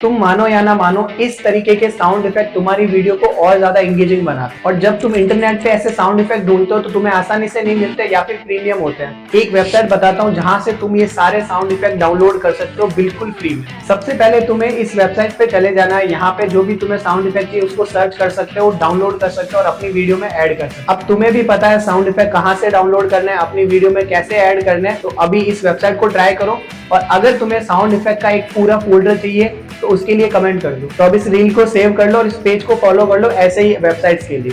तुम मानो या ना मानो, इस तरीके के साउंड इफेक्ट तुम्हारी वीडियो को और ज्यादा एंगेजिंग बनाते हैं। और जब तुम इंटरनेट पे ऐसे साउंड इफेक्ट ढूंढते हो तो तुम्हें आसानी से नहीं मिलते या फिर प्रीमियम होते हैं। एक वेबसाइट बताता हूँ जहां से तुम ये सारे साउंड इफेक्ट डाउनलोड कर सकते हो बिल्कुल फ्री में। सबसे पहले तुम्हें इस वेबसाइट पे चले जाना है। यहाँ पे जो भी तुम्हें साउंड इफेक्ट चाहिए उसको सर्च कर सकते हो, डाउनलोड कर सकते हो और अपनी वीडियो में ऐड कर सकते हो। अब तुम्हें भी पता है साउंड इफेक्ट कहाँ से डाउनलोड करना है, अपनी वीडियो में कैसे ऐड करना है, तो अभी इस वेबसाइट को ट्राई करो। और अगर तुम्हें साउंड इफेक्ट का एक पूरा फोल्डर चाहिए तो उसके लिए कमेंट कर दो। तो अब इस रील को सेव कर लो और इस पेज को फॉलो कर लो ऐसे ही वेबसाइट्स के लिए।